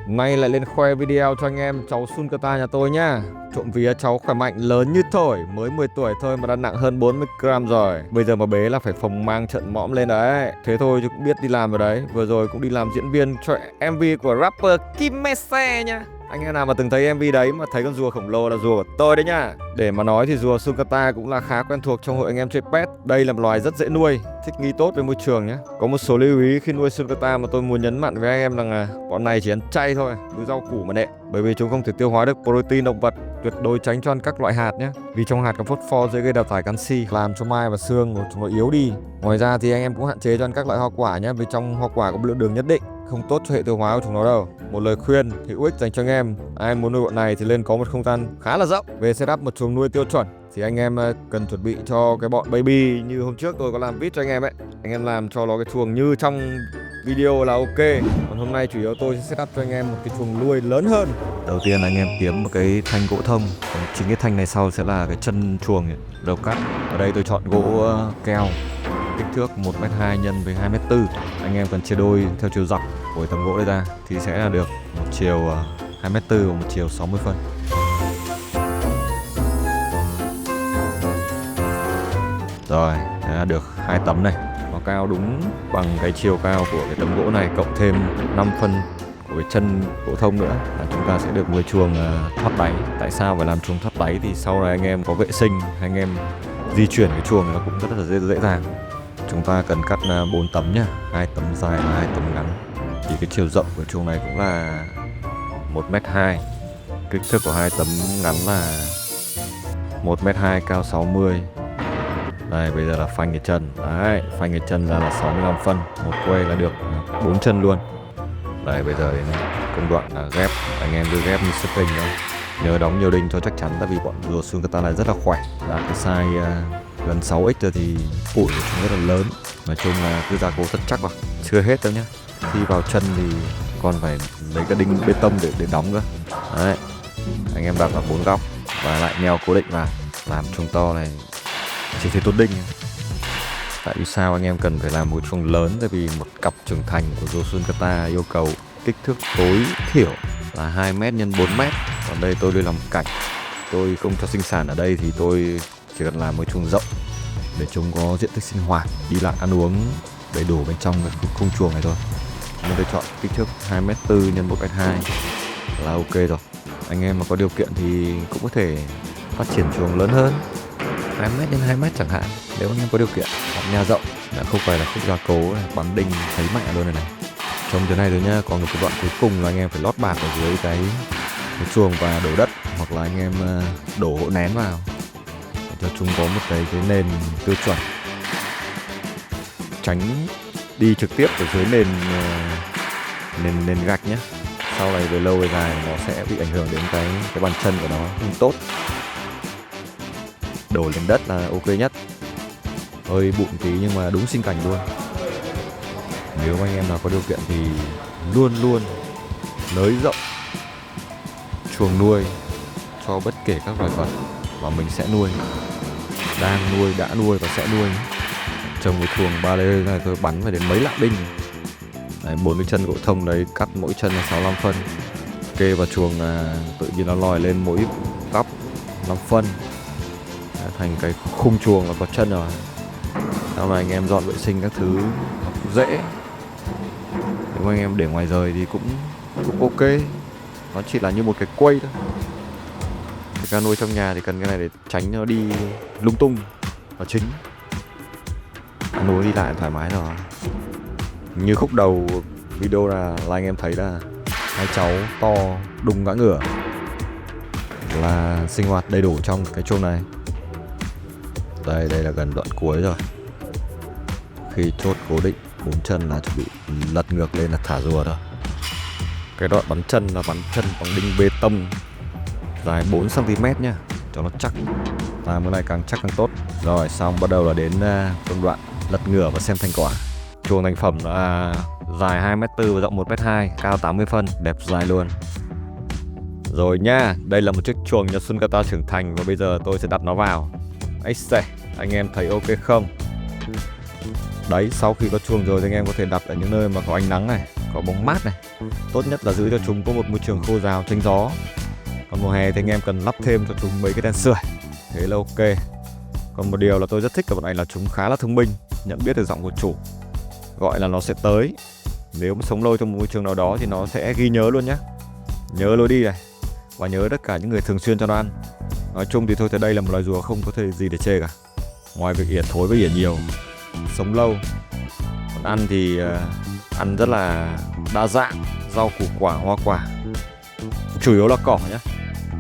Nay lại lên khoe video cho anh em cháu Sulcata nhà tôi nhá. Trộm vía cháu khỏe mạnh lớn như thổi, mới 10 tuổi thôi mà đã nặng hơn 40 g rồi. Bây giờ mà bế là phải phồng mang trận mõm lên đấy. Thế thôi chứ cũng biết đi làm rồi đấy. Vừa rồi cũng đi làm diễn viên cho MV của rapper Kim Mese nha. Anh em nào mà từng thấy MV đấy mà thấy con rùa khổng lồ là rùa của tôi đấy nhá. Để mà nói thì rùa Sulcata cũng là khá quen thuộc trong hội anh em chơi pet. Đây là một loài rất dễ nuôi, thích nghi tốt với môi trường nhé. Có một số lưu ý khi nuôi Sulcata mà tôi muốn nhấn mạnh với anh em rằng là bọn này chỉ ăn chay thôi, cứ rau củ mà nệ. Bởi vì chúng không thể tiêu hóa được protein động vật. Tuyệt đối tránh cho ăn các loại hạt nhé. Vì trong hạt có phosphor dễ gây đào thải canxi, làm cho mai và xương của chúng nó yếu đi. Ngoài ra thì anh em cũng hạn chế cho ăn các loại hoa quả nhé, vì trong hoa quả có một lượng đường nhất định, không tốt cho hệ tiêu hóa của chúng nó đâu. Một lời khuyên hữu ích dành cho anh em, ai muốn nuôi bọn này thì nên có một không gian khá là rộng. Về setup một chuồng nuôi tiêu chuẩn thì anh em cần chuẩn bị cho cái bọn baby như hôm trước tôi có làm vít cho anh em ấy. Anh em làm cho nó cái chuồng như trong video là ok. Còn hôm nay chủ yếu tôi sẽ setup cho anh em một cái chuồng nuôi lớn hơn. Đầu tiên anh em kiếm một cái thanh gỗ thông, còn chính cái thanh này sau sẽ là cái chân chuồng đầu cắt. Ở đây tôi chọn gỗ keo kích thước 1m2 nhân với 2m4. Anh em cần chia đôi theo chiều dọc của tấm gỗ đây ra thì sẽ là được một chiều 2m4 và một chiều 60 phân. Rồi, thế là được 2 tấm này. Nó cao đúng bằng cái chiều cao của cái tấm gỗ này, cộng thêm 5 phân của cái chân gỗ thông nữa là chúng ta sẽ được một chuồng thoát đáy. Tại sao phải làm chuồng thoát đáy thì sau này anh em có vệ sinh, anh em di chuyển cái chuồng nó cũng rất là dễ dàng. Chúng ta cần cắt 4 tấm nhá, 2 tấm dài và 2 tấm ngắn. Thì cái chiều rộng của chuồng này cũng là 1m2. Kích thước của 2 tấm ngắn là 1m2 cao 60. Đây bây giờ là phanh cái chân. Đấy, phanh cái chân là 65 phân. Một quay là được 4 chân luôn. Đây bây giờ đến công đoạn là ghép. Anh em cứ ghép như xuất hình thôi. Nhớ đóng nhiều đinh cho chắc chắn, tại vì bọn rùa Sulcata này rất là khỏe. Đã cái size gần 6x rồi thì phủi của chúng rất là lớn. Nói chung là cứ gia cố thật chắc vào. Chưa hết đâu nhá. Khi vào chân thì còn phải lấy cái đinh bê tông để đóng cơ. Đấy. Anh em đặt vào 4 góc và lại neo cố định vào. Làm chuồng to này chỉ thấy tốt đinh. Tại vì sao anh em cần phải làm một chuồng lớn? Tại vì một cặp trưởng thành của rùa Sulcata yêu cầu kích thước tối thiểu là 2m x 4m. Còn đây tôi đi làm cảnh, tôi không cho sinh sản ở đây thì tôi chỉ cần làm một chuồng rộng để chúng có diện tích sinh hoạt, đi lại ăn uống đầy đủ bên trong cái khung chuồng này thôi. Nên tôi chọn kích thước 2m4 x 1m2 là ok rồi. Anh em mà có điều kiện thì cũng có thể phát triển chuồng lớn hơn, 2m x 2m chẳng hạn, nếu anh em có điều kiện. Hoặc nhà rộng, không phải là khúc gia cố này, bắn đinh thấy mạnh luôn này. Trong thế này rồi nhá, còn một cái đoạn cuối cùng là anh em phải lót bạt ở dưới cái chuồng và đổ đất, hoặc là anh em đổ gỗ nén vào để cho chúng có một cái nền tiêu chuẩn, tránh đi trực tiếp ở dưới nền gạch nhé. Sau này về lâu về dài nó sẽ bị ảnh hưởng đến cái bàn chân của nó không tốt. Đổ lên đất là ok nhất. Hơi bụi tí nhưng mà đúng sinh cảnh luôn. Nếu anh em nào có điều kiện thì luôn luôn nới rộng chuồng nuôi cho bất kể các loài vật mà mình sẽ nuôi, đang nuôi, đã nuôi và sẽ nuôi. Trồng cái chuồng 3 lê này tôi bắn phải đến mấy lạng đinh. Đấy, 4 cái chân gỗ thông đấy, cắt mỗi chân là 65 phân. Kê vào chuồng tự nhiên nó lòi lên mỗi góc 5 phân. Đấy, thành cái khung chuồng là có chân rồi. Sau này anh em dọn vệ sinh các thứ nó cũng dễ. Nếu anh em để ngoài rời thì cũng ok. Nó chỉ là như một cái quây thôi. Thực ra nuôi trong nhà thì cần cái này để tránh nó đi lung tung là chính. Nuôi đi lại thoải mái rồi. Như khúc đầu video là anh em thấy là hai cháu to đùng ngã ngửa là sinh hoạt đầy đủ trong cái chuồng này. Đây là gần đoạn cuối rồi. Khi chốt cố định 4 chân là chuẩn bị lật ngược lên là thả rùa thôi. Cái đoạn bắn chân là bắn chân bằng đinh bê tông dài 4cm nhá, cho nó chắc. Làm cái này càng chắc càng tốt. Rồi xong bắt đầu là đến công đoạn lật ngửa và xem thành quả. Chuồng thành phẩm là dài 2m4 và rộng 1m2, cao 80 phân, đẹp dài luôn. Rồi nha, đây là một chiếc chuồng nhà Sulcata trưởng thành và bây giờ tôi sẽ đặt nó vào. Ấy xệ, anh em thấy ok không? Đấy, sau khi có chuồng rồi thì anh em có thể đặt ở những nơi mà có ánh nắng này, có bóng mát này. Tốt nhất là giữ cho chúng có một môi trường khô ráo tránh gió. Còn mùa hè thì anh em cần lắp thêm cho chúng mấy cái đèn sưởi, thế là ok. Còn một điều là tôi rất thích ở bọn này là chúng khá là thông minh, nhận biết được giọng của chủ, gọi là nó sẽ tới. Nếu mà sống lâu trong một môi trường nào đó thì nó sẽ ghi nhớ luôn nhé, nhớ lối đi này, và nhớ tất cả những người thường xuyên cho nó ăn. Nói chung thì tôi thấy đây là một loài rùa không có thể gì để chê cả, ngoài việc ỉa thối với ỉa nhiều, sống lâu. Còn ăn thì ăn rất là đa dạng, rau củ quả, hoa quả, chủ yếu là cỏ nhé.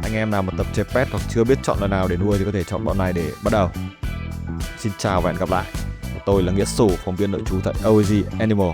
Anh em nào mà tập chơi pet hoặc chưa biết chọn loài nào để nuôi thì có thể chọn bọn này để bắt đầu. Xin chào và hẹn gặp lại. Tôi là Nghĩa Sủ, phóng viên nội trú tại OAG Animal.